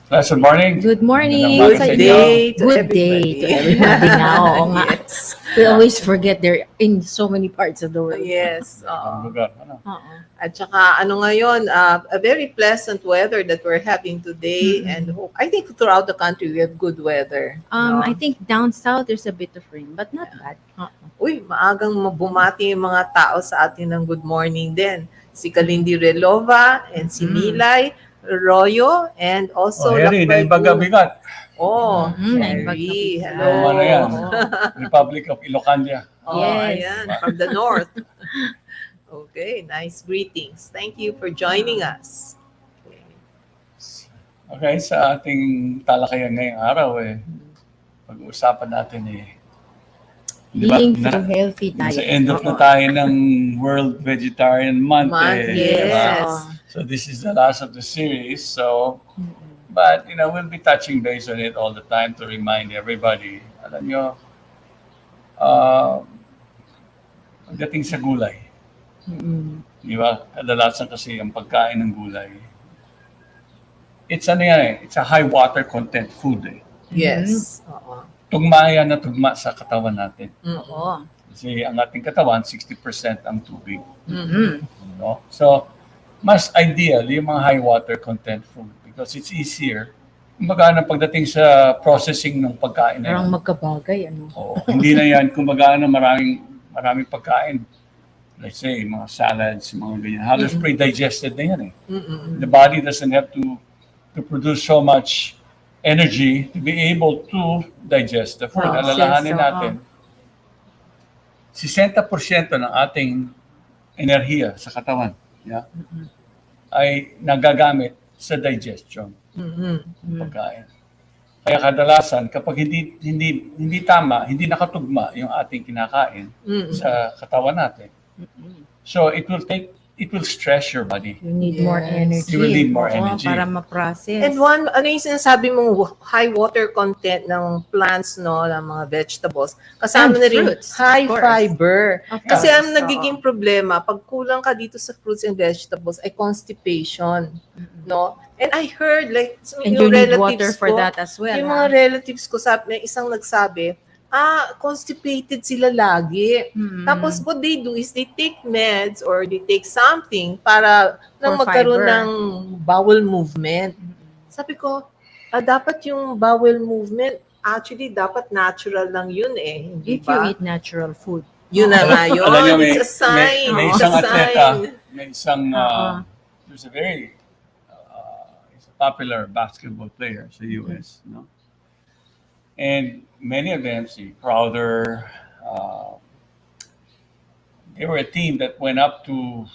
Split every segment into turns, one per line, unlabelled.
Pleasant morning.
Good morning.
Good
sa inyo.
day to
Good day to everybody now. Oo nga.
Yes.
We always forget they're in so many parts of the world.
Yes.
Ang lugar, ano?
Oo.
At saka ano ngayon, a very pleasant weather that we're having today, and I think throughout the country we have good weather. no?
I think down south there's a bit of rain, but not bad.
Uy, maagang bumati yung mga tao sa atin ng good morning din. Si Kalindi Relova and si Milay Royo and also
Harry,
Lakbay
Naimbaga
Gu-
bigat.
Oh,
Naimbaga
Harry,
bigat.
hello.
Ano yan?
Oo.
Republic of Ilocania.
Oh,
Yes.
ayan, from the north. Okay, nice greetings. Thank you for joining us. Okay.
Okay, sa ating talakayan ngayong araw, pag-uusapan natin
Being healthy
Sa
tayo.
end of na tayo ng World Vegetarian Month.
Yes.
Oo.
So this is the last of the series. So, but we'll be touching base on it all the time to remind everybody. Alam nyo, pagdating sa gulay, di ba? Kadalasan kasi ang pagkain ng gulay, it's a high water content food.
Yes. Oo.
Tugma yan na tugma sa katawan natin.
Oo.
Kasi ang ating katawan, 60% ang tubig.
Mhm.
No? So, mas ideal yung mga high water content food because it's easier. Kumbaga na pagdating sa processing ng pagkain na
Parang
yan.
magkabagay, ano?
Oo, hindi na yan kumbaga na maraming pagkain. Let's say, mga salads, mga ganyan. Halos pre-digested na yan . The body doesn't have to produce so much energy to be able to digest the food.
Process,
Alalahanin
oo.
natin, 60% ng ating enerhiya sa katawan ay nagagamit sa digestion ng pagkain. Kaya kadalasan kapag hindi tama, hindi nakatugma yung ating kinakain sa katawan natin. So it will stress your body.
You need more
Yes.
energy.
You will need more
Oo,
energy.
para ma-process.
And ano yung sinasabi mong high water content ng plants, no, ng mga vegetables. Kasama
And
na rin
fruits,
high
of course.
fiber.
Of
Kasi
course,
ang nagiging problema, pag kulang ka dito sa fruits and vegetables, ay constipation. No? And I heard, like,
And you
yung
need
relatives
water for
ko,
that as well.
yung
ha?
mga relatives ko, may isang nagsabi, constipated sila lagi. Tapos what they do is they take meds or they take something para nang
For
magkaroon
fiber.
ng bowel movement. Sabi ko, dapat yung bowel movement, actually, dapat natural lang yun hindi
If you
ba?
eat natural food.
Yun na nga yun.
Alam niyo,
It's a sign.
may
It's
isang
a
atleta,
sign.
may isang, there's a very, he's a popular basketball player sa US, no? And many of them, si Crowder, they were a team that went up to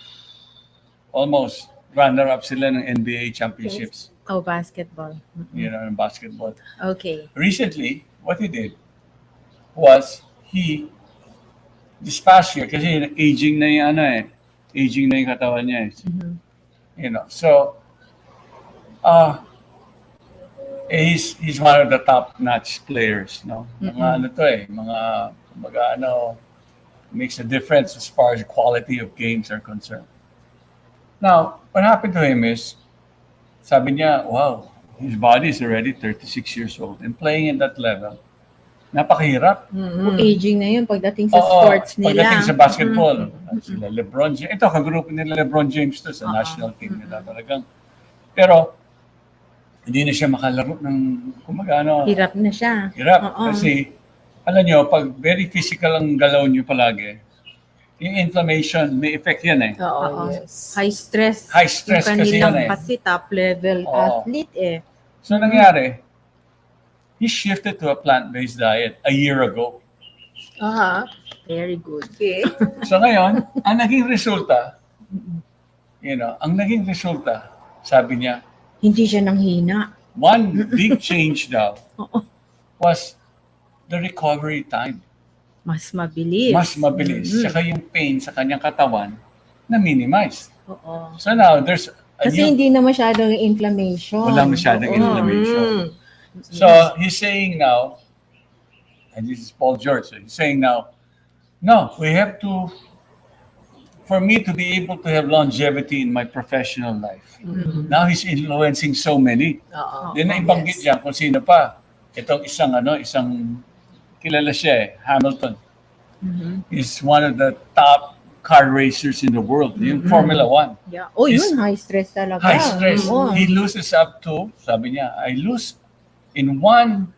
almost runner-up sila ng NBA championships,
Oh, basketball.
in basketball.
Okay.
Recently, what he did was this past year, kasi aging na yung aging na yung katawan niya. So, he's one of the top-notch players, no? Mga mga makes a difference as far as the quality of games are concerned. Now, what happened to him is, sabi niya, wow, his body is already 36 years old and playing at that level. Napakahirap.
Aging na yun pagdating sa
Oo,
sports nila.
pagdating sa basketball, sila LeBron James. Ito, kagrupo nila LeBron James to sa national team nila talagang. Pero, hindi na siya makalaro ng
Hirap na siya.
Hirap.
Oo.
Kasi, alam nyo, pag very physical ang galaw nyo palagi, yung inflammation, may effect yan .
Oo,
Oo.
yes.
High stress.
High stress
yung
kasi
kanilang
yan .
kasi top level
Oo.
athlete .
So, nangyari, he shifted to a plant-based diet a year ago.
Very good.
Okay.
So ngayon, ang naging resulta, sabi niya,
Hindi siya nang hina.
one big change daw was the recovery time.
Mas mabilis.
Mas mabilis. Saka yung pain sa kanyang katawan na minimize.
Oo.
So now, there's a
Kasi
new,
hindi na masyadong inflammation.
wala masyadong
Oo.
inflammation. So he's saying now, and this is Paul George, so he's saying now, no, we have to for me to be able to have longevity in my professional life. Now he's influencing so many.
Oo.
Then naibanggit niya kung sino pa. Itong isang kilala siya eh, Hamilton. He's one of the top car racers in the world, yung Formula 1.
Yeah. Oh,
Is-
yun, high stress talaga.
High stress.
Oo.
He loses up to, sabi niya, I lose in one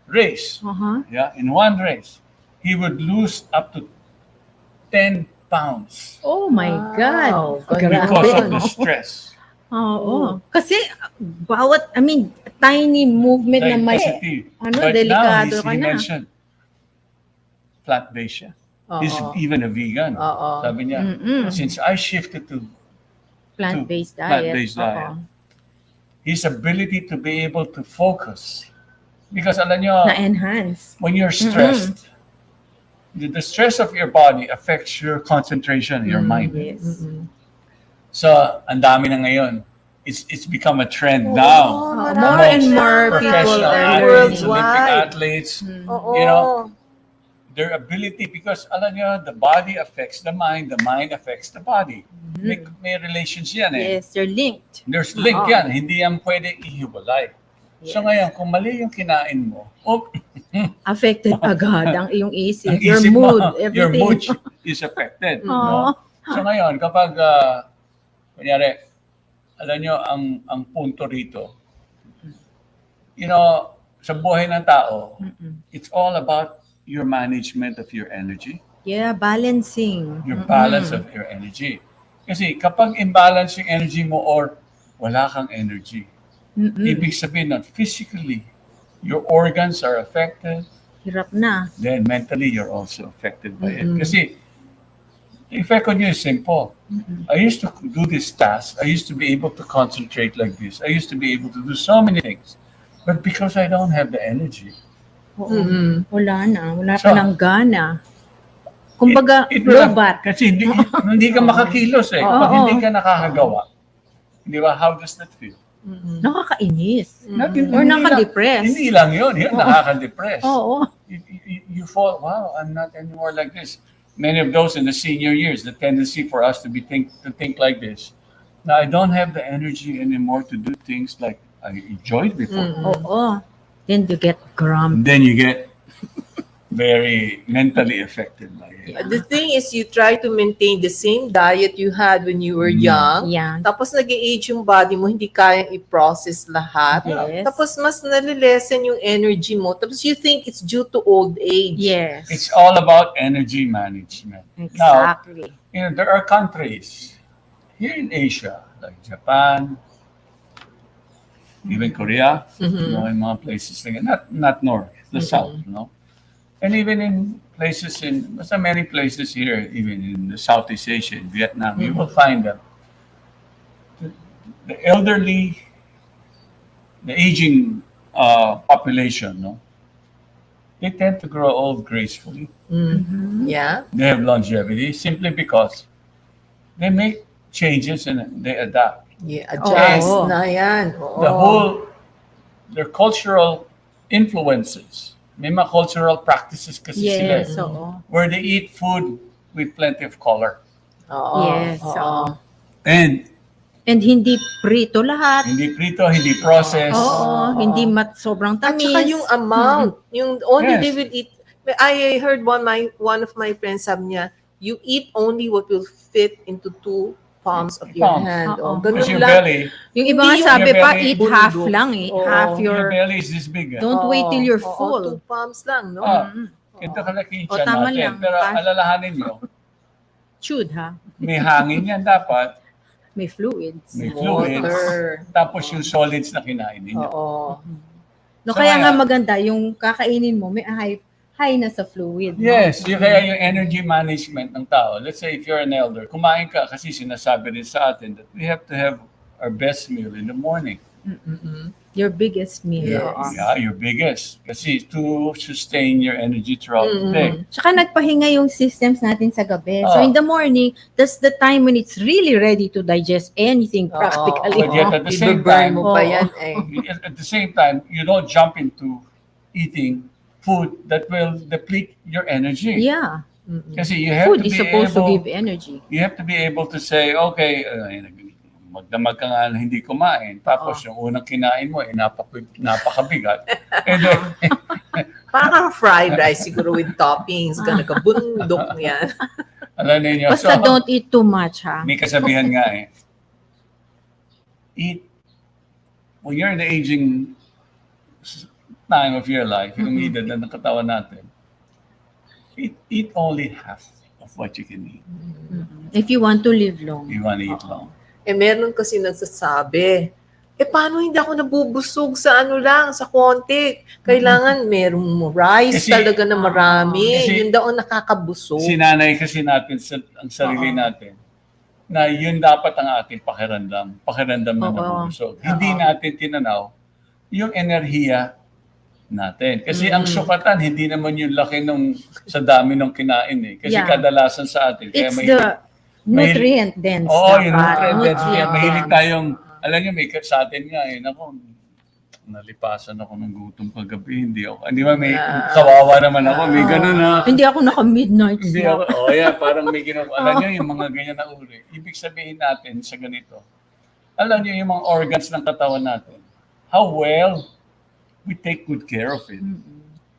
race.
Uh-huh.
Yeah, in one race, he would lose up to 10 pounds
Oh my God.
Wow.
because of the
no?
stress.
Oo. Kasi, tiny movement na may,
Diversity.
ano,
But now
delikado ka
he
na.
mentioned plant-based siya. He's
Oo.
even a vegan.
Oo.
Sabi niya,
Mm-mm.
since I shifted to
Plant-based diet.
plant-based
Oo.
diet. His ability to be able to focus. Because alam niyo,
Na-enhance.
when you're stressed, the stress of your body affects your concentration, your mind.
Yes.
So, ang dami na ngayon. It's become a trend
Oo,
now.
marami
More and
na.
more people
Professional
are
athletes,
learning.
Olympic
Worldwide.
athletes,
Oo.
you know, their ability, because alam niyo, the body affects the mind affects the body. May relations yan eh.
Yes, you're linked.
There's link
Oo.
yan, hindi yan pwede ihiwalay. So
Yes.
ngayon, kung mali yung kinain mo,
Affected agad ang iyong isip,
ang
your
isip
mood,
mo,
everything.
your mood is affected.
Oo.
No? So ngayon, kapag, kunyari, alam nyo, ang punto rito, you know, sa buhay ng tao, it's all about your management of your energy,
Yeah, balancing.
your balance of your energy. Kasi kapag imbalance yung energy mo or wala kang energy, ibig sabihin na physically, your organs are affected,
Hirap na.
then mentally you're also affected by it. Kasi the effect on you is simple. I used to do this task. I used to be able to concentrate like this. I used to be able to do so many things. But because I don't have the energy,
Oo.
Mm-mm.
Wala na. Wala
So,
ka ng gana. Kumbaga,
it will
lobat.
kasi hindi ka makakilos eh. Kapag
Oo.
hindi ka nakakagawa, di ba, how does that feel?
Nakakainis.
Not-
Or
hindi
nakaka-depress.
lang- Hindi lang yun. Yun, nakaka-depress.
Oo.
You fall, wow, I'm not anymore like this. Many of those in the senior years, the tendency for us to think like this. Now, I don't have the energy anymore to do things like I enjoyed before.
Oo. Then you get grumpy.
And then you get very mentally affected by it.
The thing is, you try to maintain the same diet you had when you were young.
Yeah.
Tapos nag-age yung body mo, hindi kayang i-process lahat.
Yes.
Tapos mas nalilesen yung energy mo. Tapos you think it's due to old age.
Yes.
It's all about energy management. Now,
Exactly.
you know, there are countries here in Asia, like Japan, even Korea, you know, in mga places, like, not north, the south, you know. And even in places basta many places here, even in the Southeast Asia, in Vietnam, you will find that the elderly, the aging population, no, they tend to grow old gracefully.
Yeah.
They have longevity simply because they make changes and they adapt.
Yeah, adjust
Oo.
na yan. Oo.
The whole, their cultural influences, may mga cultural practices kasi sila
Yes. Oo.
where they eat food with plenty of color.
Oo.
Yes.
Oo.
Oo.
And
And hindi prito lahat.
hindi prito, hindi processed.
Oo. Hindi sobrang
At
tamis.
saka yung amount, yung only
Yes.
they will eat. I heard one of my friends sabi niya, you eat only what will fit into 2 palms of your
Palms.
hand.
Oo.
Oh,
Because
ganun
your
lang.
belly,
Yung iba nga
Hindi yung
sabi
your
pa,
belly,
eat half
bulldog.
lang eh.
Oo.
Half
your
your...
belly is this big.
Don't wait till you're
Oo,
full.
2 palms lang, no?
Ah, ito kalaki yung
O,
tiyan
tama
natin.
lang.
Pero alalahanin nyo,
Chewed ha.
may hangin yan dapat,
May fluids.
may fluids,
Water.
tapos yung solids na kinain ninyo.
Oo.
No,
So,
kaya nga
kaya-
maganda, yung kakainin mo, may high na sa fluid. no?
Yes, yung kaya yung energy management ng tao. Let's say if you're an elder, kumain ka kasi sinasabi rin sa atin that we have to have our best meal in the morning.
Your biggest meal.
Yes.
Oo.
Yeah, your biggest. Kasi to sustain your energy throughout the day.
Tsaka nagpahinga yung systems natin sa gabi. So
Ah.
in the morning, that's the time when it's really ready to digest anything
Oo.
practically.
But yet
no?
at the same
I-burn
time,
mo pa
Oo.
yan eh.
at the same time, you don't jump into eating food that will deplete your energy.
Yeah.
Kasi you have
Food
to
is
be
supposed to
able,
give energy.
you have to be able to say, okay, magdamag ka nga na hindi kumain. Tapos yung unang kinain mo, napakabigat. And then,
Parang fried rice siguro with toppings, nagkabundok yan.
alam ninyo,
Basta don't eat too much, ha?
may kasabihan nga eat, when you're in the aging time of your life, yung edad na ng katawan natin, eat only half of what you can eat.
If you want to live long.
You want to eat long.
Meron kasi nagsasabi, paano hindi ako nabubusog sa sa konti? Kailangan merong rice
Kasi-
talaga na marami.
kasi-
Yun daw ang nakakabusog.
Sinanay kasi natin ang sarili natin na yun dapat ang ating pakiramdam na
Oo.
nabubusog. Hindi natin tinanaw yung enerhiya natin. Kasi ang sukatan, hindi naman yung laki sa dami ng kinain eh. Kasi
Yeah.
kadalasan sa atin. Kaya
It's the nutrient dense.
Oo, yung
dapat.
nutrient dense. Kaya
Nutrient
mahilig
dense.
tayong, alam niyo, may sa atin nga ako, nalipasan ako ng gutom kagabi. Hindi ba may kawawa naman ako. May ganun na.
Hindi ako naka-midnight
Hindi
snack.
ako, parang may ginawa. Alam niyo, yung mga ganyan na uri. Ibig sabihin natin sa ganito, alam niyo yung mga organs ng katawan natin, how well we take good care of it.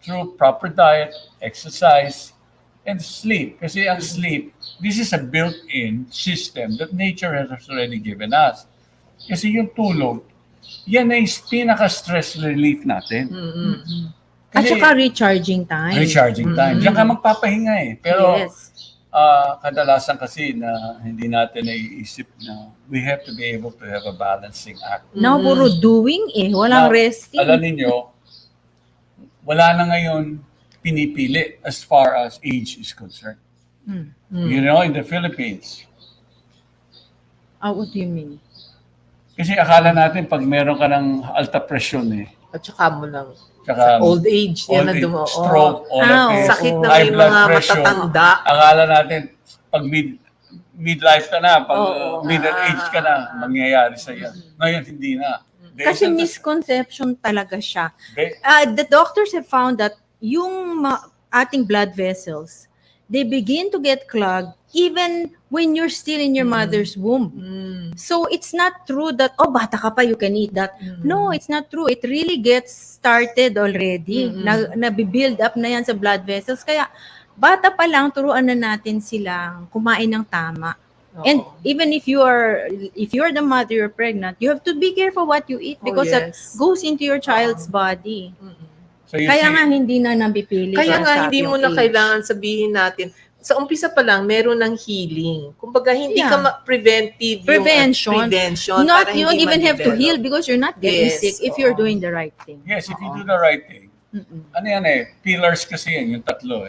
Through proper diet, exercise, and sleep. Kasi ang sleep, this is a built-in system that nature has already given us. Kasi yung tulog, yan ay pinaka-stress relief natin.
At
Kasi
saka recharging time.
recharging time. Diyan ka magpapahinga eh. Pero
Yes.
kadalasan kasi na hindi natin naiisip na we have to be able to have a balancing act.
Now, puro doing walang
Now,
resting.
Alam ninyo, wala na ngayon pinipili as far as age is concerned. You know, in the Philippines,
What do you mean?
kasi akala natin pag meron ka ng alta presyon
At saka mo lang.
tsaka
Old age, yan
old
ang
age, stroke, all
Ah,
of it,
Sakit na
high
may
blood
mga
pressure.
matatanda.
Akala natin, pag midlife ka na, pag
Oo.
middle age ka na, mangyayari sa iyo. Ngayon, hindi na. There
Kasi
isn't a-
misconception talaga siya.
Be-
The doctors have found that yung ating blood vessels, they begin to get clogged even when you're still in your mother's womb. So it's not true that, bata ka pa, you can eat that. No, it's not true. It really gets started already. Nabibuild up na yan sa blood vessels. Kaya bata pa lang, turuan na natin silang kumain ng tama. And even if you're the mother, you're pregnant, you have to be careful what you eat because that
yes.
goes into your child's body.
So you
Kaya
see,
nga hindi na nabipili.
Kaya
sa
nga, hindi
yung
mo na
age.
kailangan sabihin natin, sa umpisa pa lang, meron ng healing. Kumbaga, hindi
Yeah.
ka preventive
Prevention.
prevention
Not
para
you
hindi
don't even have to
ma-develop.
heal because you're not getting
Yes,
sick if you're
oo.
doing the right thing.
yes, if you do the right thing, ano yan pillars kasi yan, yung tatlo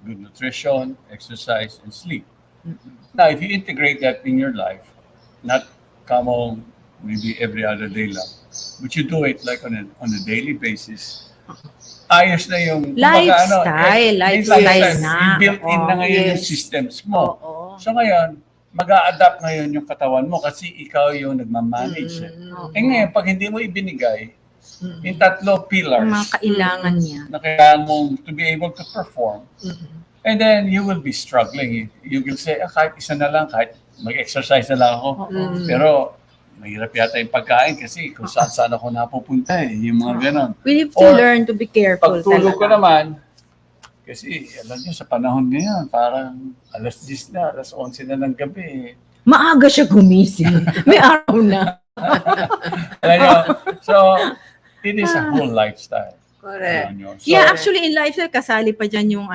good nutrition, exercise, and sleep. Now, if you integrate that in your life, not come home maybe every other day lang, but you do it like on a daily basis, ayos na yung
Lifestyle na.
built-in na ngayon yung
Yes.
systems mo.
Oo.
So ngayon, mag-a-adapt ngayon yung katawan mo kasi ikaw yung nagmamanage. Eh ngayon, pag hindi mo ibinigay, yung tatlo pillars
Yung mga kailangan niya.
na kailangan mo to be able to perform, and then you will be struggling. You will say, kahit isa na lang, kahit mag-exercise na lang ako. Pero mahirap yata yung pagkain kasi kung saan ako napupunta yung mga ganon.
We have to
Or,
learn to be careful
Pagtulog ko
talaga.
naman, kasi alam niyo sa panahon ngayon, parang alas 10 na, alas 11 na ng gabi.
Maaga siya gumising. May araw na.
Alam niyo, so it is a whole lifestyle.
Correct.
Alam niyo. So,
Yeah, actually in lifestyle, kasali pa dyan yung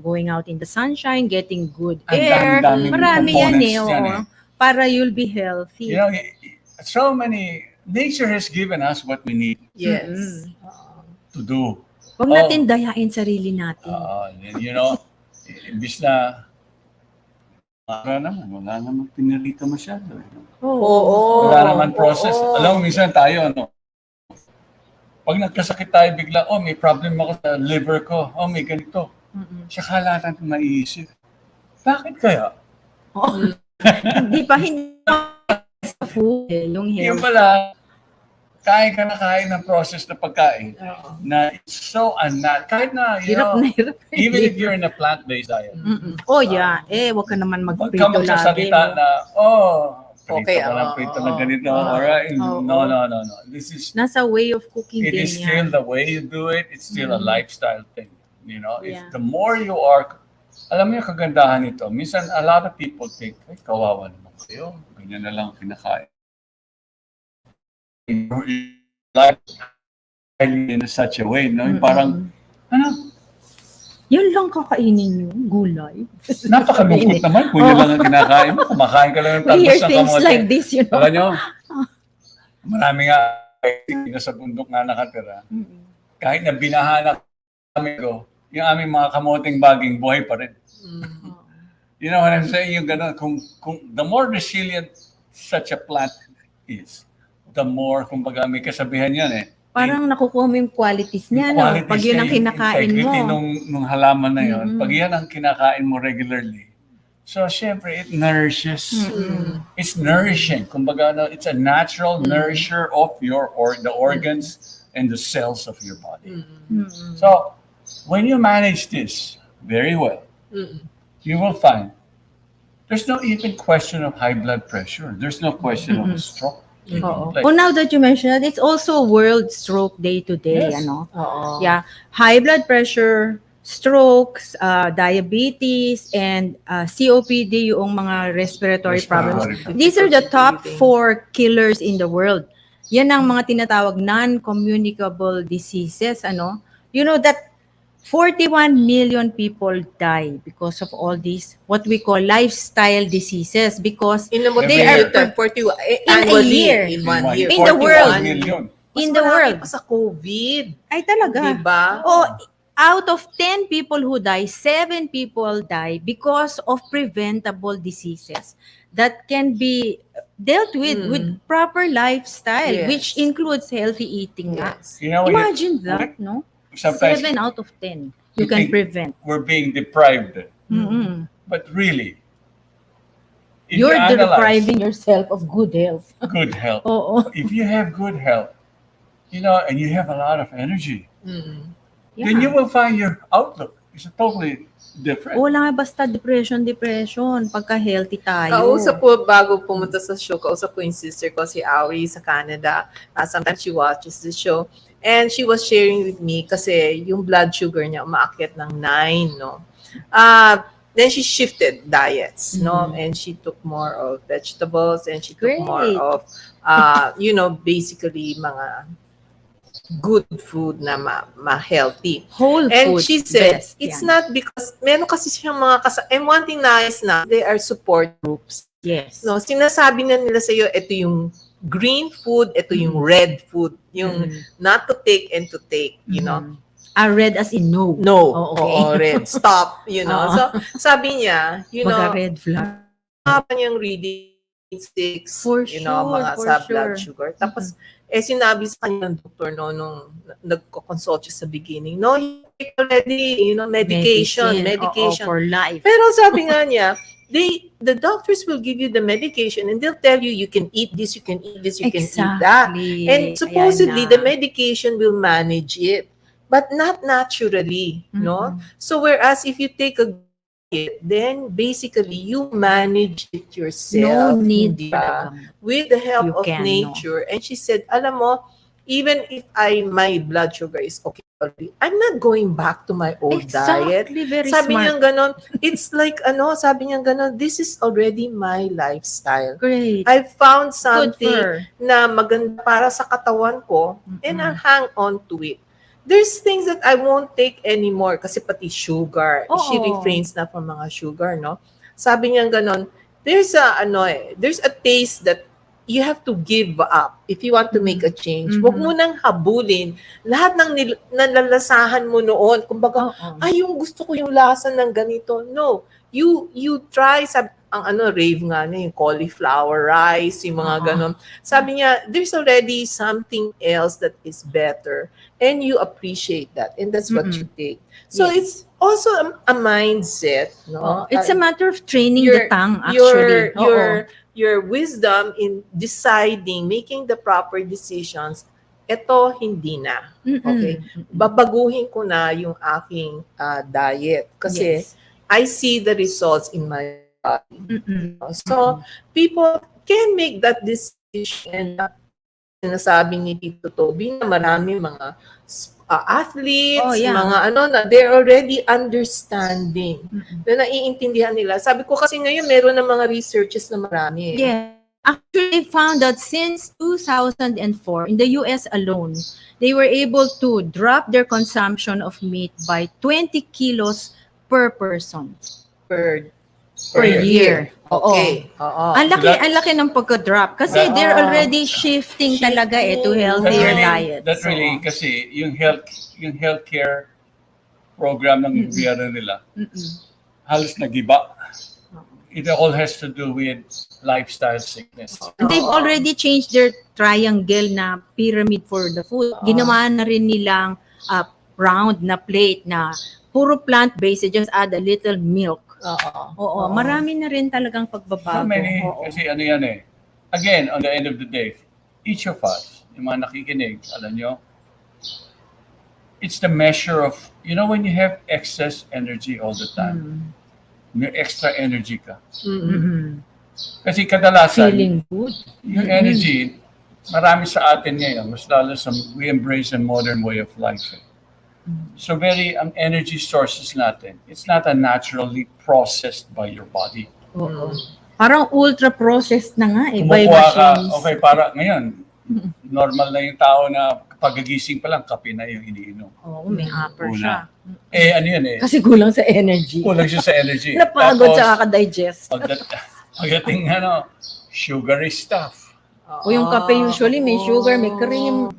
going out in the sunshine, getting good
Ang
air.
dami-daming
Marami yan
components yan
oo. Para you'll be healthy.
you know, so many, nature has given us what we need
Yes.
to do.
Huwag natin dayain sarili natin.
You know, imbis na wala naman pinirito masyado.
Oo.
Wala naman process.
Oo.
Alam mo, minsan tayo, pag nagkasakit tayo bigla, may problem ako sa liver ko. May ganito. Saka natin maiisip. Bakit kaya?
Hindi pa sa food, yung
Yung
health.
pala, kain ng processed na pagkain
Oo.
na it's so kahit na,
Hirap na hirap.
even if you're in a plant-based diet,
Oh, yeah. Wag ka naman
wag ka
magprito lagi.
magsasalita
No?
na, prito
Okay,
ka lang,
oo,
prito lang
oo,
ganito,
oo.
alright?
Oo.
No. This is,
Nasa way of cooking
it
din
is
yan.
still the way you do it. It's still a lifestyle thing. You know,
Yeah.
if the more you are, alam mo yung kagandahan nito, minsan a lot of people think, ay, kawawa naman kayo, ganyan na lang kinakain. Lifestyle in such a way, no? Yung parang,
Yun lang kakainin nyo, gulay.
napakalungkot naman kung yun lang ang kinakain mo. Kumakain ka lang ng
We hear
talbos ng
things
kamote.
like this, you know.
Alam nyo, marami nga na sa bundok nga nakatira. Kahit na binahanak kami ko, yung aming mga kamoteng baging buhay pa rin. You know what I'm saying? Yung ganun, kung the more resilient such a plant is, the more, kumbaga may kasabihan yan
Parang nakukuha mo yung qualities niya, no?
qualities
Pag yun
niya,
ang
yung
kinakain
integrity
mo.
nung halaman na yun, pag yan ang kinakain mo regularly, so syempre it nourishes. It's nourishing. Kumbaga, it's a natural nourisher of the organs and the cells of your body. So, when you manage this very well, you will find there's no even question of high blood pressure. There's no question of a stroke.
Oo. Oh, now that you mentioned that, it's also World Stroke Day today,
Yes.
ano?
Oo.
Yeah, high blood pressure, strokes, diabetes, and COPD, yung mga respiratory problems. These are the top 4 killers in the world. Yan ang mga tinatawag non-communicable diseases, ano? You know that 41 million people die because of all these, what we call lifestyle diseases, because
In the
Every
they
year.
are 40
a
annually
year.
in 1 year.
In the
41
world.
Million.
Mas
in the
marami
world.
pa sa COVID.
Ay talaga.
Diba?
Oh, out of 10 people who die, 7 people die because of preventable diseases that can be dealt with proper lifestyle,
Yes.
which includes healthy eating. nga.
Yes.
You know, when
Imagine that, no?
sometimes
7 out of 10
You
you can
think-
prevent.
we're being deprived.
Mm-mm.
But really, if
You're
you analyze
depriving yourself of good health.
good health,
Oo.
if you have good health, you know, and you have a lot of energy, then you
Yeah.
will find your outlook is totally different.
Wala nga basta depression pagka healthy tayo.
Kausap ko bago pumunta sa show, kausap ko yung sister ko, si Auri sa Canada. Sometimes she watches the show. And she was sharing with me kasi yung blood sugar niya umaakyat ng 9, no? Then she shifted diets, no? And she took more of vegetables and she took more
Great.
of, basically mga good food na ma-healthy.
Whole
And
foods,
she said,
best
it's
yan.
not because, meron kasi siyang mga and one thing nice na, they are support groups.
Yes.
No, sinasabi na nila sa'yo, ito yung green food, ito yung red food, yung not to take and to take, you know.
Red as in no.
No,
Oh, okay.
oo, red, stop, you know.
Oo.
So, sabi niya, you know,
Red flag.
haba niyang reading sticks,
For
you know,
sure,
mga
for
sa blood
sure.
sugar. Tapos, sinabi sa kanya ng doktor, no, nung nagko-consult siya sa beginning, no, you take already, you know, medication.
Oo, for life.
Pero sabi nga niya, the doctors will give you the medication and they'll tell you you can eat this, you can eat this, you can eat that.
Exactly.
And supposedly,
Ayan
the
na.
medication will manage it, but not naturally, no? So whereas if you take a diet, then basically you manage it
No
yourself.
need
di
for
ba?
the gamot.
With the help
You
of
can, no?
nature. And she said, alam mo, even if my blood sugar is okay already, I'm not going back to my old diet.
Exactly, very
Sabi niya
smart.
ganon, it's like sabi niya ganon, this is already my lifestyle.
Great.
I found
Good
something
for
na maganda para sa katawan ko and I'll hang on to it. There's things that I won't take anymore kasi pati sugar.
Oo.
She refrains na from mga sugar, no? Sabi niya ganon, there's a taste that you have to give up if you want to make a change. Huwag mo nang habulin lahat ng nalalasahan mo noon. Kumbaga,
Oo.
yung gusto ko yung lasa ng ganito. No. You try ang rave nga niya, yung cauliflower rice, yung mga ganon. Sabi niya, there's already something else that is better and you appreciate that and that's what you take. So
Yes.
it's also a mindset, no?
It's a matter of training
your-
the tongue, actually.
your wisdom in deciding, making the proper decisions eto hindi na. Okay? Babaguhin ko na yung aking diet kasi
Yes.
I see the results in my body.
Mm-mm.
So, people can make that decision. Sinasabi ni Tito Toby na marami mga athletes,
Oh, yeah.
mga ano na they're already understanding.
Mm-mm.
Na naiintindihan nila. Sabi ko kasi ngayon meron ng mga researches na marami.
Yeah. Actually, found that since 2004, in the US alone, they were able to drop their consumption of meat by 20 kilos per person
Per
per year.
Okay. Oo.
Ang laki,
That-
ang laki ng pagka-drop kasi
That-
they're already shifting talaga to healthier diets.
That really,
Oo.
kasi yung healthcare program ng gobyerno nila,
Mm-mm.
halos nagiba. It all has to do with lifestyle sickness.
And they've already changed their triangle na pyramid for the food. Ginawa na rin nilang round na plate na puro plant-based. They just add a little milk. Oo, marami na rin talagang
So
pagbabago.
many,
Oo.
kasi ano yan eh. Again, on the end of the day, each of us, yung mga nakikinig, alam nyo, it's the measure of, you know, when you have excess energy all the time, may extra energy ka.
Mm-mm.
Kasi kadalasan,
Feeling good.
yung energy, marami sa atin ngayon, mas lalo sa we embrace a modern way of life. Eh. So ang energy sources natin, it's not a naturally processed by your body.
Oo. Parang ultra-processed na nga eh, by
Kumukuha ka,
machines.
okay, para ngayon, normal na yung tao na pagagising pa lang, kape na yung iniinom.
Oo, may upper
Una.
siya.
Eh, ano yun eh,
Kasi kulang sa energy.
kulang siya sa energy.
Napagod
Tapos,
sa kakadigest.
pagdating sugary stuff.
O yung kape usually may sugar, may cream.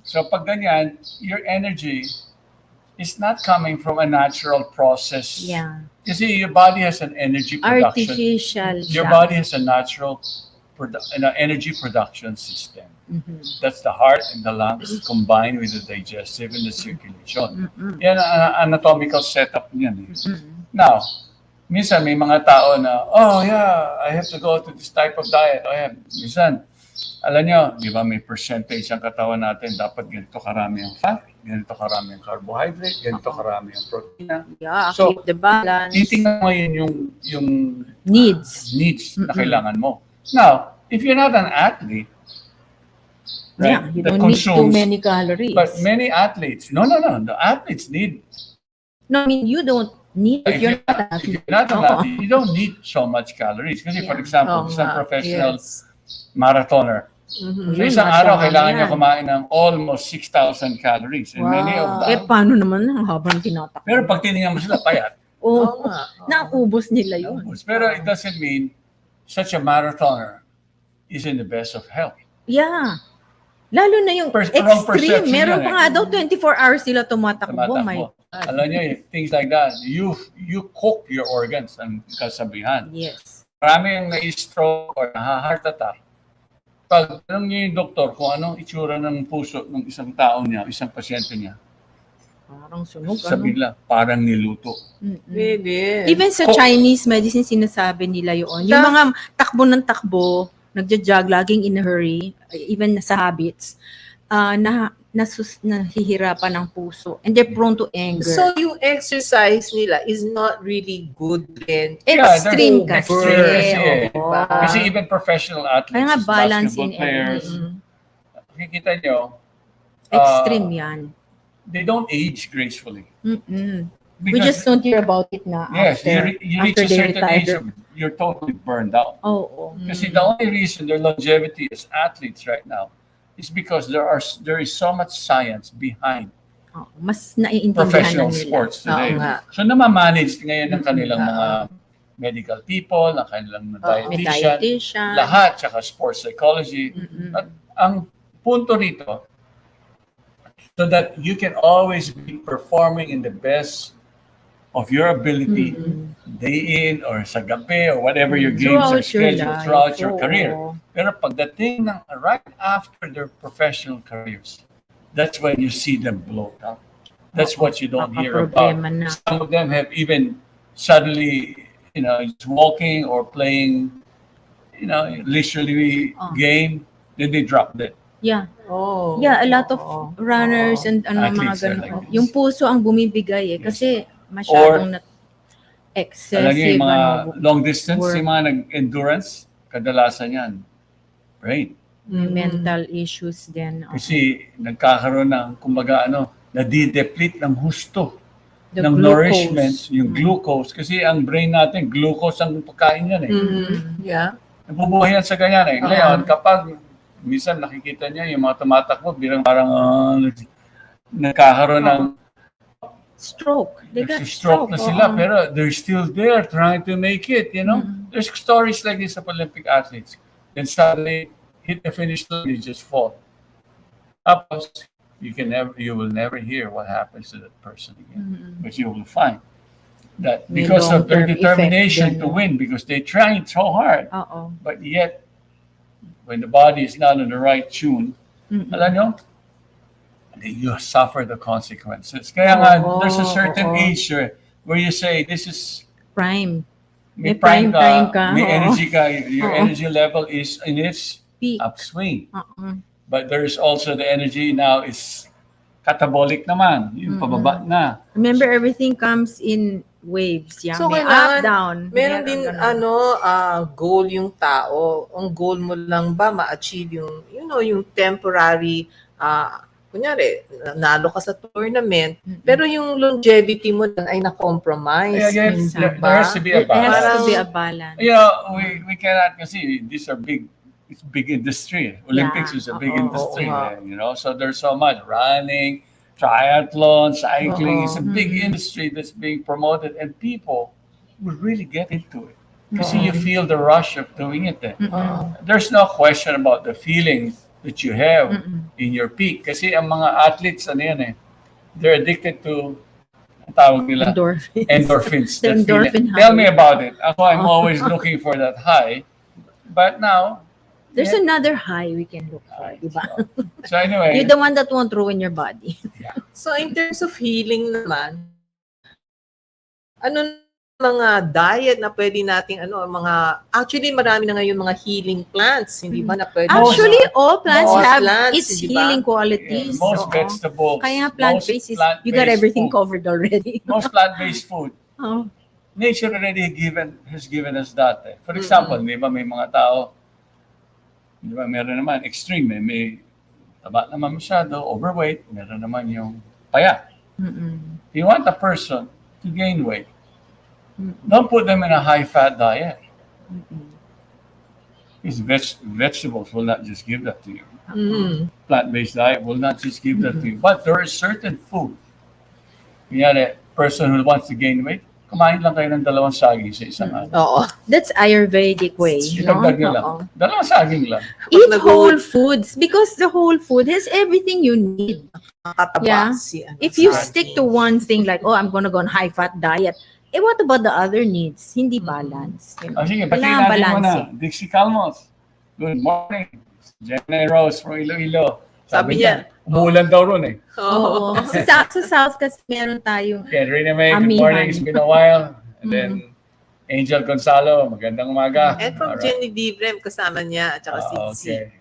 So pag ganyan, your energy is not coming from a natural process.
Yeah.
Kasi your body has an energy production.
Artificial
Your
siya.
body has a natural energy production system. That's the heart and the lungs combined with the digestive and the circulation. Yan ang anatomical setup niyan. Eh. Now, minsan may mga tao na, oh yeah, I have to go to this type of diet. Oh yeah, minsan, alam nyo, di ba may percentage ang katawan natin, dapat ganito karami ang fat, ganito karami ang carbohydrate, ganito karami ang protein.
Yeah,
So,
keep the balance.
Titingnan mo yun yung
Needs.
needs na kailangan mo. Now, if you're not an athlete, right,
Yeah, you
that
don't need too
consumes,
many calories.
but many athletes, no, the athletes need,
No, I mean, you don't need if you're not an
if
athlete.
you're not an
Oo.
athlete, you don't need so much calories. Kasi for
Yeah.
example,
Oo
isang
nga,
professional
yes.
marathoner,
Mhm.
sa
Yun,
isang araw,
madami
kailangan niya
yan.
kumain ng almost 6,000 calories. And many of
Eh,
them,
paano naman ang habang tinatakbo?
pero pag tinignan mo sila, payat.
Oo
Oo,
nga. Oo.
naubos nila yun.
Pero it doesn't mean such a marathoner is in the best of health.
Yeah. Lalo na yung
Wrong
extreme.
perception
Meron
yan
pa
eh.
nga daw 24 hours sila tumatakbo. My
Tumatakbo. Alam niyo, things like that. You cook your organs ang kasabihan.
yes.
Marami yung na-stroke or na-heart attack. Pag tanong niyo yung doktor kung anong itsura ng puso ng isang tao niya, isang pasyente niya,
Parang sunog.
sabi nila, parang niluto.
Really?
Even sa Chinese medicine, sinasabi nila yun. Yung mga takbo ng takbo, nagja-jog, laging in a hurry, even sa habits, nahihirapan ng puso. And they're prone to anger.
So, yung exercise nila is not really good then.
Extreme
Yeah,
kasi.
they're-
Oo.
Kasi even professional athletes,
Kaya nga balance
basketball
in
players,
everything.
nakikita nyo,
Extreme yan.
they don't age gracefully.
Mm-mm. We
Because-
just don't hear about it na
Yes,
after,
you reach
after
a
they
certain age,
retire.
you're totally burned out.
Oo.
Kasi the only reason their longevity as athletes right now is because there is so much science behind
Oo. Mas naiintindihan
professional
na nila.
sports today.
Oo nga.
So namamanage ngayon ng kanilang mga medical people, ng kanilang
May
dietitian,
dietitian.
lahat, tsaka sports psychology.
Mm-mm.
At ang punto rito, so that you can always be performing in the best of your ability, day in or sa gabi or whatever your games are
Throughout your
scheduled
life.
throughout your
Oo.
career. Pero pagdating ng right after their professional careers, that's when you see them blow up. That's what you don't hear about.
Kakaproblema na.
Some of them have even suddenly, just walking or playing, leisurely game, then they drop dead.
Yeah.
Oh.
Yeah, a lot of
Oo.
runners
Oo.
and mga
Athletes are
ganun.
like this.
Yung puso ang bumibigay eh.
Yes.
Kasi masyadong
Alam niyo
excessive,
yung mga
ano,
long distance,
work.
yung mga nag-endurance, kadalasan yan, brain.
may mental issues din. Oo.
Kasi nagkakaroon ng, kumbaga nadi-deplete ng husto,
The
ng
glucose.
nourishment, yung glucose. Kasi ang brain natin, glucose ang pagkain yan eh.
Yeah.
Nabubuhay yan sa ganyan eh. Ngayon, kapag minsan nakikita niya yung mga tumatakbo, bilang parang nagkakaroon ng
Stroke. They got
stroke na sila,
oo.
pero they're still there trying to make it, you know? There's stories like this of Olympic athletes. Then suddenly, hit the finish line, they just fall. Tapos, you will never hear what happens to that person again. But you will find that
May
because of their
long-term
determination
effect
to
din.
win, because they tried so hard,
Oo.
but yet, when the body is not in the right tune, alam nyo, you suffer the consequences. Kaya nga, there's a certain age where you say, this is,
Prime.
may
May prime time ka,
may
oo.
energy ka, your
Oo.
energy level is in its
Peak.
upswing.
Oo.
But there's also the energy now is catabolic naman, yung pababa na.
Remember, everything comes in waves. Yeah.
So,
may
kailangan,
up, down.
meron din
ganun.
goal yung tao. Ang goal mo lang ba ma-achieve yung yung temporary kunyari nalo ka sa tournament pero yung longevity mo lang ay na-compromise.
Yeah,
Hindi
there
ba?
has to be a
It has
balance.
to be a balance.
We cannot kasi these are it's big industry. Olympics is a big
Oo,
industry,
oo.
So there's so much running, triathlon, cycling. It's a
Oo.
big industry that's being promoted, and people will really get into it kasi you feel the rush of doing it. There's no question about the feeling that you have in your peak. Kasi ang mga athletes, they're addicted to, ang tawag nila,
Endorphins.
endorphins.
The
that
endorphin
feeling. Tell
high.
me about it. Ako, I'm always looking for that high. But now,
There's another high we can look for, di ba?
so anyway,
You're the one that won't ruin your body.
So in terms of healing naman, ano mga diet na pwede nating actually marami na ngayon mga healing plants, hindi ba na pwede?
Actually, all plants
Most
have
plants,
its
di ba?
healing qualities.
most
Oo.
vegetables,
Kaya plant-based is, you got
plant-based
everything
food,
covered already.
most plant-based food,
Oh.
nature already has given us that. For example, di ba may mga tao, di ba meron naman extreme, may taba naman masyado, overweight, meron naman yung payat. If you want a person to gain weight, don't put them in a high-fat diet. Because vegetables will not just give that to you. Plant-based diet will not just give that to you. But there is certain food. Kunyari, person who wants to gain weight, kumain lang kayo ng 2 saging sa isang araw.
Oo.
That's Ayurvedic way. No?
Itagdag nyo lang.
Oo.
2 saging lang.
Eat whole foods because the whole food has everything you need.
Nakataba
Yeah.
si
If you
saging.
stick to one thing like, I'm gonna go on high-fat diet, what about the other needs? Hindi balance. You know?
Sige, pati
Kailangan
natin muna.
balancing.
Dixie Calmos. Good morning. Jenny Rose from Iloilo.
Sabi niya,
umuulan daw ron eh.
Oo. Sa South kasi meron tayong
Rina May, good
Amihan.
morning. It's been a while. And then, Angel Gonzalo, magandang umaga.
And from
Alright.
Jenny Dibrem, kasama niya, at saka si Z.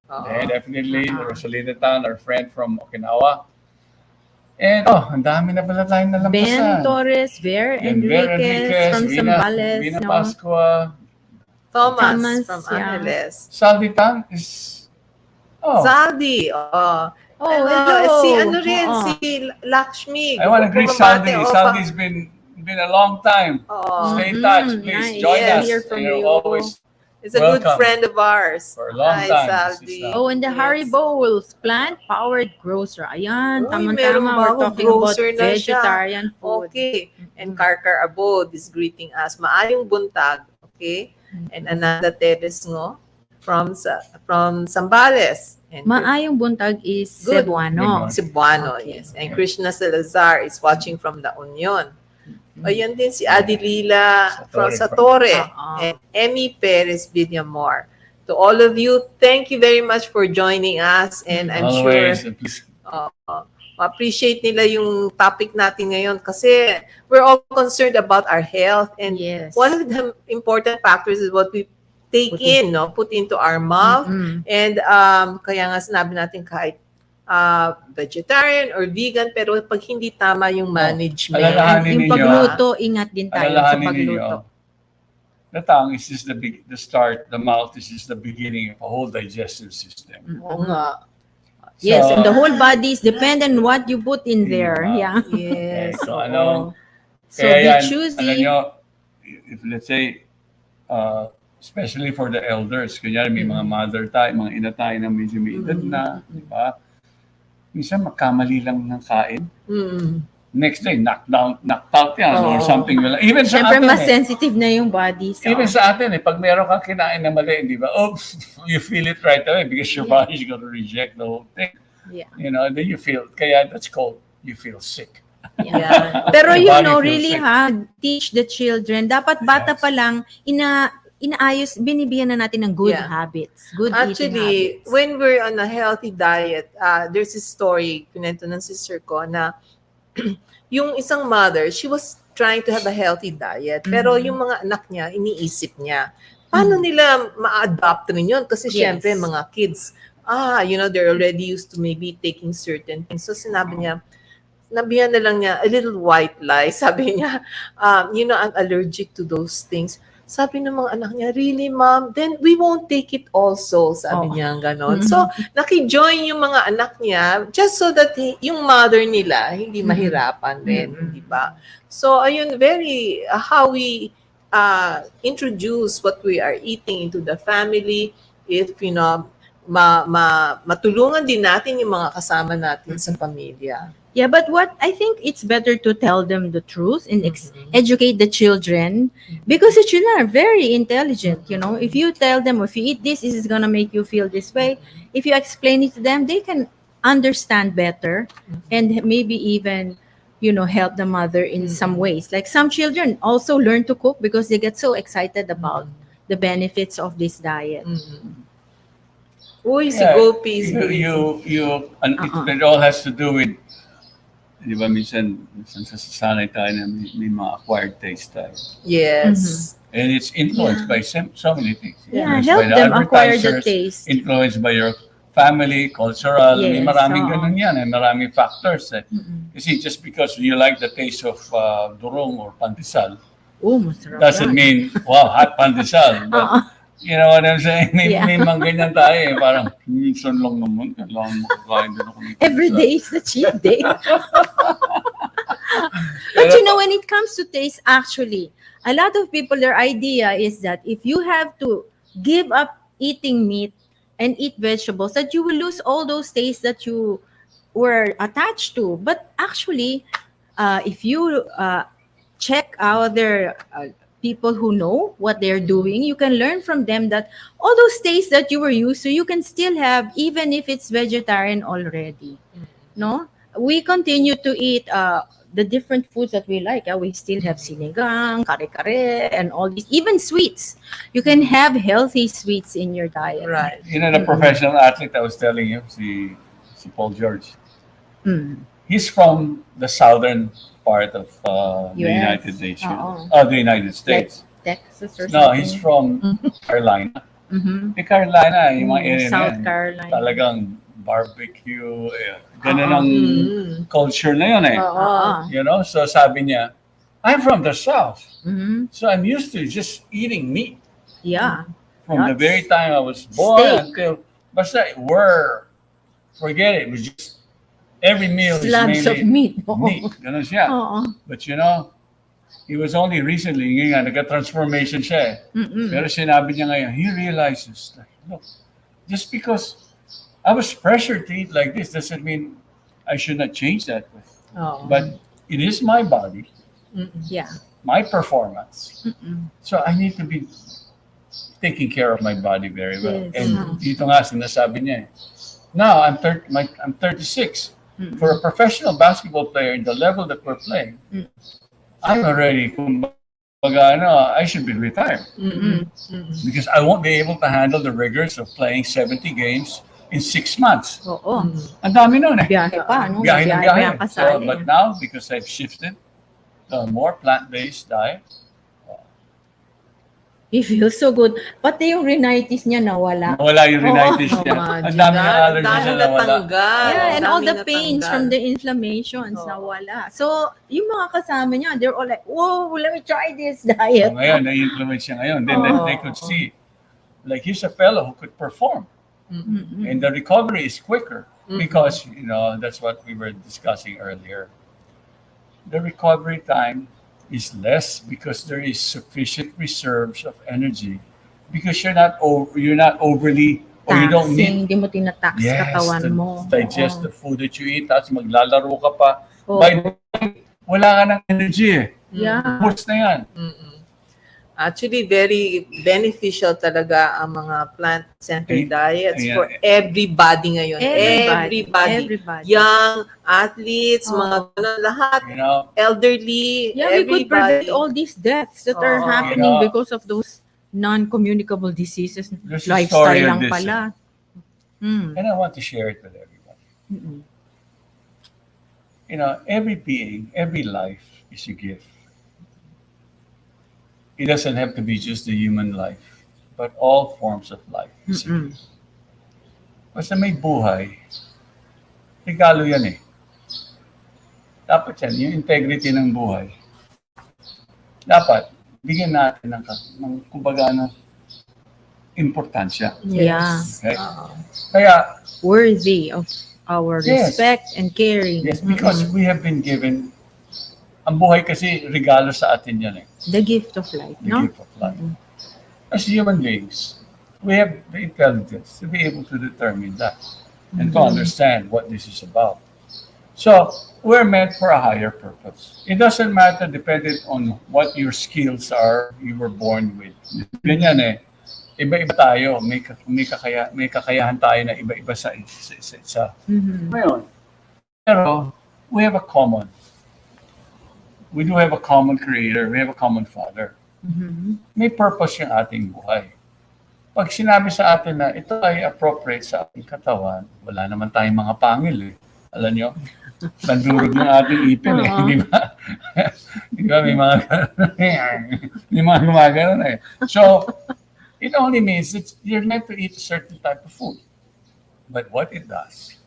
Okay.
Oo.
Definitely, Rosalina Tan, our friend from Okinawa. And, ang dami na pala tayong
Ben
nalampasan.
Torres, Ver Enriquez from Zambales.
Vina
No?
Pascua.
Thomas,
Thomas,
from
yeah.
Angeles.
Salvi Tan is,
Zaldi,
hello.
si rin,
Oo.
si Lakshmi.
I want to greet
Bumabati,
Salvi. Salvi's been a long time.
Oo.
Stay in touch, please.
Nice.
Join us.
Yeah, hear from
You're
you.
always
It's a good
Welcome.
friend of ours.
For a long
Hi,
time.
Saldi.
And the
Yes.
Haribowls, plant-powered grocer. Ayan,
Uy,
tamang-tama.
meron ba
We're
ako?
talking about
Grocer na siya.
vegetarian food.
Okay. And Karkar Abod is greeting us. Maayong buntag. Okay? And Ananda Teres ngo from Zambales. And
Maayong buntag is
Good.
Cebuano.
Cebuano,
Okay.
yes. And Krishna Salazar is watching from La Union. Ayan din si Adelila from Satore. And Emmy Perez Villamor. To all of you, thank you very much for joining us. And I'm
always.
sure
Please.
ma-appreciate nila yung topic natin ngayon kasi we're all concerned about our health. And
Yes.
one of the important factors is what we take in, no? Put into our mouth.
Mm-mm.
And kaya nga sinabi natin kahit vegetarian or vegan, pero pag hindi tama yung management.
Alalahanin
Yung
ninyo,
pagluto, ingat din tayo sa
alalahanin ninyo,
pagluto.
the tongue is just the start, the mouth is just the beginning of a whole digestive system.
Oo nga.
Yes,
So,
and the whole body is dependent on what you put in there.
Wow.
Yeah.
Yes.
So,
oo.
ano,
So
kaya
be
yan,
choosy.
alam nyo, if let's say, especially for the elders, kunyari may mga mother tayo, mga ina tayo na medyo may edad na, di ba? Minsan magkamali lang ng kain.
Mm.
Next day, knocked out yan or
Oo.
something. Even sa
Siyempre,
atin
mas
eh.
sensitive na yung body. So.
Even sa atin pag meron kang kinain na mali, di ba? Oops, you feel it right away because your body's going to reject the whole thing.
Yeah.
You know, then you feel, kaya that's called, you feel sick.
Yeah.
Pero
Your
you
body
know,
feels
really
sick.
teach the children. Dapat bata pa lang, inaayos, binibigyan na natin ng good
Yeah.
habits. Good eating
Actually,
habits.
when we're on a healthy diet, there's a story, kunento ng sister ko, na yung isang mother, she was trying to have a healthy diet, pero yung mga anak niya, iniisip niya, paano nila ma-adopt rin yun? Kasi
Yes.
syempre, mga kids, they're already used to maybe taking certain things. So sinabi niya, nabihan na lang niya, a little white lie. Sabi niya, I'm allergic to those things. Sabi ng mga anak niya, really, mom? Then we won't take it also. Sabi niya ganon. So, naki-join yung mga anak niya just so that yung mother nila hindi mahirapan din, di ba? So, ayun, very, how we introduce what we are eating into the family, if, matulungan din natin yung mga kasama natin sa pamilya.
Yeah, but what I think it's better to tell them the truth and educate the children because the children are very intelligent. If you tell them, if you eat this is gonna make you feel this way. If you explain it to them, they can understand better and maybe even help the mother in some ways. Like some children also learn to cook because they get so excited about the benefits of this diet.
Uy, si
Yeah,
Gopi.
it all has to do with, di ba, minsan sasanay tayo na may mga acquired taste tayo.
Yes.
And it's influenced by so many things.
Yeah,
Influenced
help
by the
them acquire the
advertisers,
taste.
Influenced by your family, cultural. May
Yes,
maraming
oo.
ganun yan. Maraming factors. Kasi just because you like the taste of durong or pandesal,
Oh, masarap
doesn't
yan.
mean, wow, hot pandesal. But, you know what I'm saying? May mga ganyan tayo eh. Parang, minsan lang naman. Kailangan makakain din ako nito.
Every day is the cheat day. But when it comes to taste, actually, a lot of people, their idea is that if you have to give up eating meat and eat vegetables, that you will lose all those tastes that you were attached to. But actually, if you check out their people who know what they're doing, you can learn from them that all those tastes that you were used to, you can still have, even if it's vegetarian already. No? We continue to eat the different foods that we like. We still have sinigang, kare-kare, and all these, even sweets. You can have healthy sweets in your diet.
Right.
You know, the professional athlete I was telling you, si Paul George, he's from the southern part of the
US.
United Nations,
Oo.
the United States.
Texas or
No,
something.
he's from Carolina.
Mhm.
Carolina, yung mga area na
South
yan,
Carolina.
talagang barbecue, ganun ang
Mm.
culture na yun eh.
Oo.
You know, so sabi niya, I'm from the South,
Mhm.
so I'm used to just eating meat
Yeah.
from the
Nuts.
very time I was born
Steak.
until, basta, forget it, it was just, every meal is
Slabs of
mainly
meat. Oo.
meat. Ganun siya.
Oo.
But you know, he was only recently, yun nga, nagka-transformation siya eh. Pero sinabi niya ngayon, he realizes, like, look, just because I was pressured to eat like this doesn't mean I should not change that way.
Oh.
But it is my body,
Yeah.
my performance. So I need to be taking care of my body very well.
Yes.
And dito nga sinasabi niya eh. Now I'm 36. For a professional basketball player in the level that we're playing, I'm already, I should be retired because I won't be able to handle the rigors of playing 70 games in 6 months.
Oo.
Ang dami nun eh.
Biyahe pa, no?
Biyahe ng biyahe.
pa
So, but now, because I've shifted to a more plant-based diet,
He feels so good. Pati yung rhinitis niya nawala.
Nawala yung rhinitis
Oh,
niya.
imagine
Ang dami
that.
ng allergies
Dami
na nawala.
natanggal.
Yeah, and all
Daming
the pains
natanggal.
from the inflammations
Oo.
nawala. So, yung mga kasama niya, they're all like, whoa, let me try this
So
diet.
ngayon, na-influence siya ngayon. Then they could see, like he's a fellow who could perform.
Mm-mm.
And the recovery is quicker
Mhm.
because, that's what we were discussing earlier. The recovery time is less because there is sufficient reserves of energy because you're not overly or you don't
Taxing,
need
hindi mo tinatax katawan
to
mo.
digest
Oo.
the food that you eat. Tapos maglalaro ka pa.
Oo.
By the time, wala ka ng energy eh.
Yeah.
Boost na yan.
Mm-mm. Actually, very beneficial talaga ang mga plant-centered diets
Ayan.
for everybody ngayon. Everybody.
Everybody.
Young, athletes, mga ganun, lahat, elderly,
Yeah, we could prevent
everybody.
all these deaths that are
Oo.
happening
Yeah.
because of those non-communicable diseases.
There's a
Lifestyle
story of
lang
this,
pala. Mm.
And I want to share it with everyone.
Mm-mm.
Every being, every life is a gift. It doesn't have to be just the human life, but all forms of life is a
Mm-mm.
gift. Basta may buhay, regalo yan eh. Dapat yan, yung integrity ng buhay. Dapat, bigyan natin ng kumbaga, importansya.
Yeah.
Okay?
Oo.
Kaya,
Worthy of our
Yes.
respect and caring.
yes, because we have been given, ang buhay kasi regalo sa atin yan eh.
The gift of life,
The
no?
gift of life. As human beings, we have the intelligence to be able to determine that and to understand what this is about. So, we're meant for a higher purpose. It doesn't matter depending on what your skills are you were born with. Ganyan eh. Iba-iba tayo. May kakayahan tayo na iba-iba sa isa.
Mhm.
Ngayon, pero we have a common. We do have a common creator. We have a common father.
Mhm.
May purpose yung ating buhay. Pag sinabi sa atin na ito ay appropriate sa ating katawan, wala naman tayong mga pangil eh. Alam nyo? Nandurog yung ating ipin eh.
Oo.
Di ba? Di ba? May mga gumagano eh. So, it only means that you're meant to eat a certain type of food. But what it does,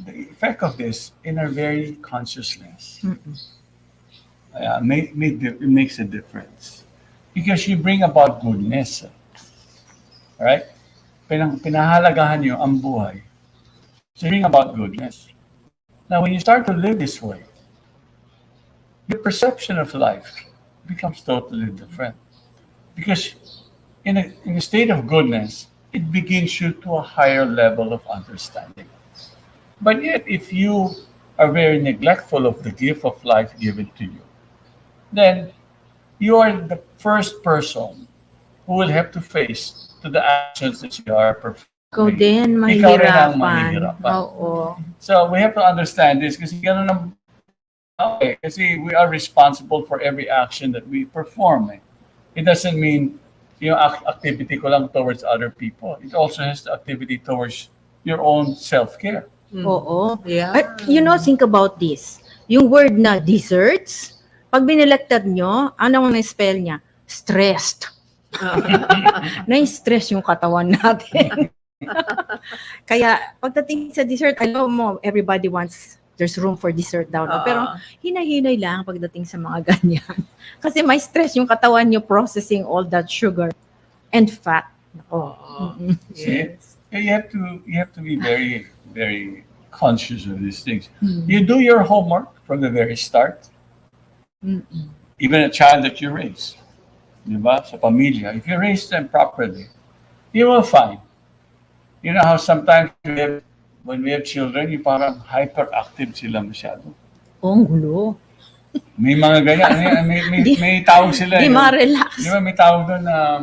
the effect of this in our very consciousness, it makes a difference. Because you bring about goodness. Right? Pinahalagahan nyo ang buhay. So you bring about goodness. Now, when you start to live this way, your perception of life becomes totally different. Because in a state of goodness, it begins you to a higher level of understanding. But yet, if you are very neglectful of the gift of life given to you, then you are the first person who will have to face to the actions that you are performing.
Ikaw din,
Ikaw rin ang
mahihirapan.
mahihirapan.
Oo.
So we have to understand this kasi ganun ang okay, kasi we are responsible for every action that we perform. Eh. It doesn't mean yung activity ko lang towards other people. It also has the activity towards your own self-care.
Oo.
Yeah.
At think about this. Yung word na desserts, pag biniliktad nyo, anong na-spell niya? Stressed. Na-stress yung katawan natin. Kaya, pagdating sa dessert, alam mo, everybody wants, there's room for dessert daw. No? Pero, hinay-hinay lang pagdating sa mga ganyan. Kasi may stress yung katawan nyo processing all that sugar and fat. Nako. Mm-mm.
Yes.
You have to be very, very conscious of these things. You do your homework from the very start.
Mm-mm.
Even a child that you raise, di ba? Sa pamilya, if you raise them properly, you will find. You know how sometimes when we have children, yung parang hyperactive sila masyado.
Oh, ang gulo.
May mga ganyan. May tawag sila.
Di ma-relax.
Di ba may tawag doon na,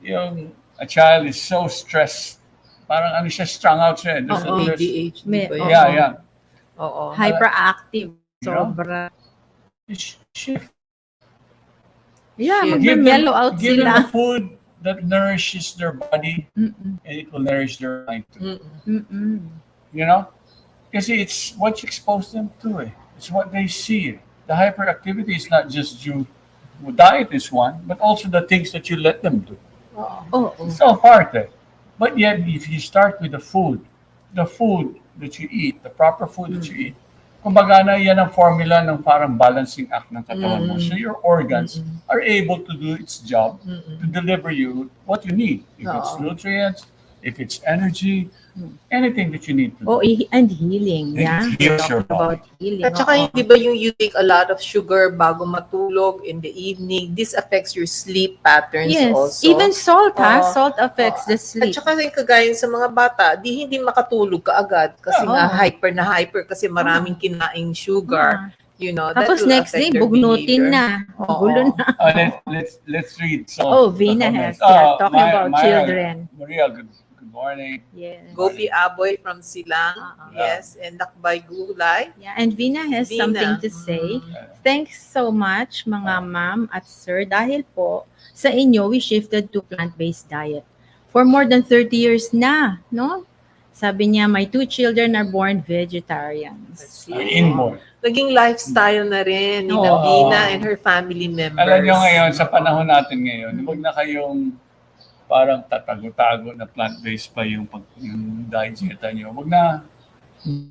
yung a child is so stressed. Parang siya, strung out siya.
ADHD ba yun?
Yeah.
Oo.
Hyperactive.
You know?
Sobra.
Shift.
Yeah,
Shit.
magme-mellow out
Give them
sila.
the food that nourishes their body
Mm-mm.
and it will nourish their mind too.
Mm-mm.
You know? Kasi it's what you expose them to. It's what they see. The hyperactivity is not just due diet is one, but also the things that you let them do.
Oh,
It's all part of it. But yet, if you start with the food that you eat, the proper food that you eat, kumbaga na yan ang formula ng parang balancing act ng katawan mo. So your organs are able to do its job to deliver you what you need. If it's
Oo.
nutrients, if it's energy, anything that you need to do.
oh, and healing.
It
Yeah,
heals
we're
your
talking about healing.
At saka
oo.
hindi ba yung you take a lot of sugar bago matulog in the evening, this affects your sleep patterns
Yes,
also.
even salt,
Oo.
salt affects the
At
sleep.
saka rin kagaya sa mga bata, hindi makatulog kaagad kasi
Oo.
nga hyper kasi maraming kinaing sugar. You know, that
Tapos
will
next
affect
day,
their
bugnutin
behavior.
na.
Oo.
Gulo na.
Let's read. So,
Oh, Vina has, talking about children.
Maria, good morning.
Yes.
Gopi Aboy from Silang,
Oo.
yes, and Lakbay Gulay.
Yeah, and Vina has
Vina.
something to say.
Mm.
Thanks so much mga ma'am at sir dahil po sa inyo we shifted to plant-based diet for more than 30 years na, no? Sabi niya, my 2 children are born vegetarians.
Inborn.
Naging lifestyle na rin ni
Oo.
Nabina and her family members.
Alam nyo ngayon, sa panahon natin ngayon, huwag na kayong parang tatago-tago na plant-based pa yung diet nyo. Huwag na.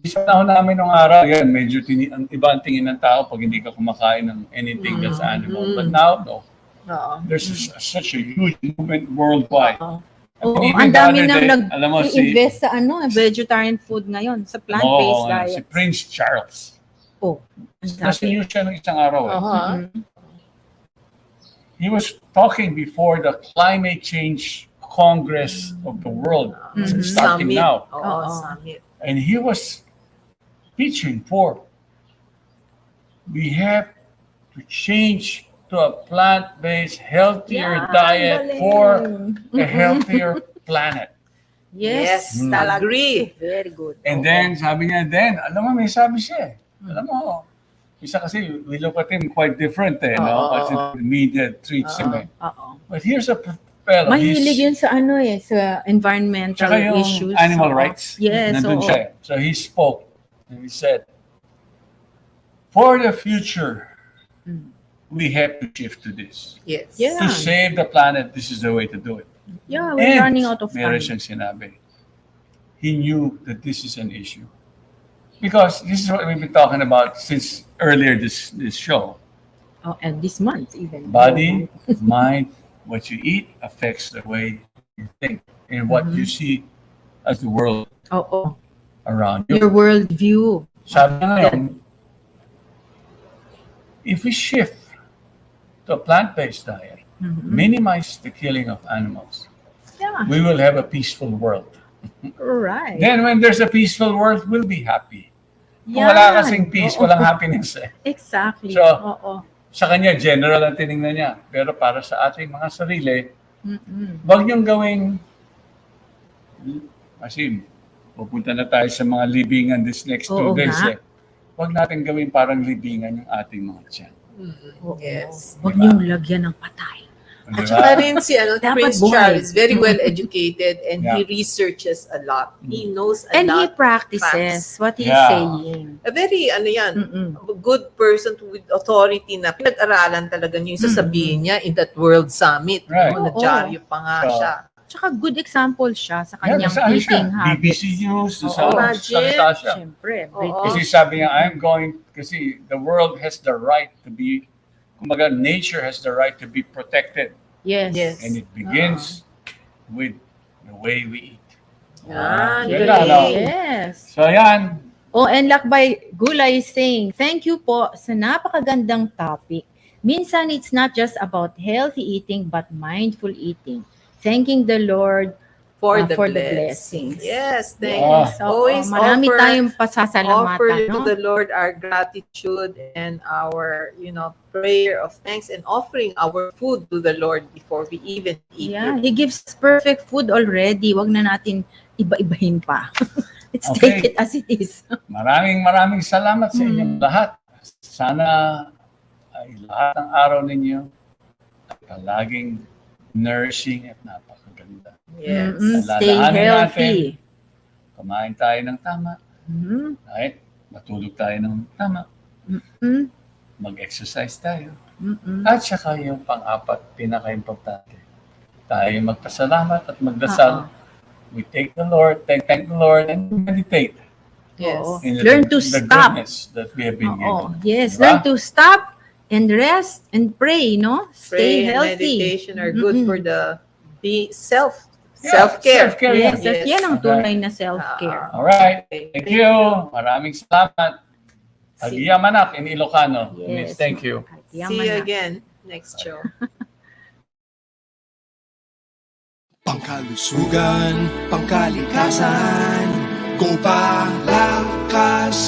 Sa panahon namin nung araw, yan, medyo ang iba ang tingin ng tao pag hindi ka kumakain ng anything that's animal. But now, no.
Oo.
There's such a huge movement worldwide.
Oo.
I mean,
Oo,
even
ang
the
dami
other
nang
day, alam mo,
nag-invest sa vegetarian food ngayon, sa plant-based
si
diet.
Prince Charles.
Oh,
Nasa news siya ng isang araw. Eh.
Aha.
He was talking before the climate change Congress of the world starting
Summit.
now.
Oo,
Oo.
summit.
And he was pitching for we have to change to a plant-based, healthier diet for a healthier planet.
Yes,
Yes,
talaga.
agree.
Very good.
And
Oo.
then, sabi niya, alam mo, may sabi siya eh. Alam mo, isa kasi, we look at him quite different eh, no?
Oo,
Kasi
oo.
the media treats him eh.
Oo.
But here's a fellow.
Mahilig yun sa sa environmental
Tsaka yung
issues.
animal
Oo.
rights.
Yes,
Nandun
oo.
siya eh. So he spoke and he said, for the future, we have to shift to this.
Yes.
Yeah.
To save the planet, this is the way to do it.
Yeah, we're running out of
meron
time.
siyang sinabi. He knew that this is an issue. Because this is what we've been talking about since earlier this show.
Oh, and this month even.
Body, mind, what you eat affects the way you think and what you see as the world
Oo.
around you.
Your worldview.
Sabi nga ngayon, if we shift to a plant-based diet, minimize the killing of animals,
Yeah.
we will have a peaceful world.
Right.
Then when there's a peaceful world, we'll be happy. Kung
Yan.
wala kasing peace,
Oo.
walang happiness eh.
Exactly.
So,
Oo.
Sa kanya, general ang tinignan niya. Pero para sa ating mga sarili,
Mm-mm.
wag niyong gawing, kasi pupunta na tayo sa mga libingan this next 2
Oo
days
nga.
eh. Wag natin gawin parang libingan yung ating mga tiyan.
Oo.
Yes.
Huwag
Diba?
niyong lagyan ng patay.
At
Diba?
saka rin si
Dapat
Prince
buhay.
Charles is very well educated and
Yeah.
he researches a lot. He knows a
And he
lot.
practices what he's
Yeah.
saying.
A very,
Mm-mm.
a good person with authority na pinag-aralan talaga niya yung sasabihin niya in that World Summit.
Right.
No? Nagdyaryo pa nga
So,
siya.
Tsaka good example siya sa
Yeah,
kanyang
nasaan siya?
eating habits.
BBC News,
Oo,
sa
imagine.
salita siya.
Siyempre.
Oo.
British.
Kasi sabi niya, kasi the world has the right to be, kumbaga, nature has the right to be protected.
Yes.
Yes.
And it begins with the way we eat.
Yan,
Yun
galing.
lang, no?
Yes.
So yan,
Oh, and Lakbay Gulay is saying, thank you po sa napakagandang topic. Minsan it's not just about healthy eating but mindful eating. Thanking the Lord
For
for
the
the
blessings.
blessings.
Yes, thank
Yes.
you. Always
marami
offer,
tayong
offer
pasasalamatan,
to
no?
the Lord our gratitude and our, prayer of thanks and offering our food to the Lord before we even eat
Yeah,
it.
He gives us perfect food already. Wag na natin iba-ibahin pa. Let's
Okay.
take it as it is.
maraming salamat sa inyong lahat. Sana ay lahat ng araw ninyo ay palaging nourishing at napakaganda.
Yes.
Stay
Alalahanin
healthy.
Kumain tayo ng tama.
Mhm.
Right? Matulog tayo ng tama.
Mhm.
Mag-exercise tayo.
Mm-mm.
At saka yung pang-apat, pinaka-importante. Tayo magpasalamat at magdasal. We thank the Lord, thank the Lord, and meditate
Yes.
Oo.
in
Learn to
the
stop.
goodness that we have been
Oo.
given.
Yes,
Diba?
learn to stop and rest and pray, no? Stay
Pray and
healthy.
meditation are good
Mm-mm.
for the self
Yeah,
self-care.
self-care
Yes,
yan.
at yan ang
Okay.
tunay na self-care.
Alright.
Okay.
Thank you. Maraming salamat.
See,
Agiyamanak in Ilocano.
Yes.
Miss, thank you.
see you again next show.
Pangkalusugan, pangkalikasan, go Palakas!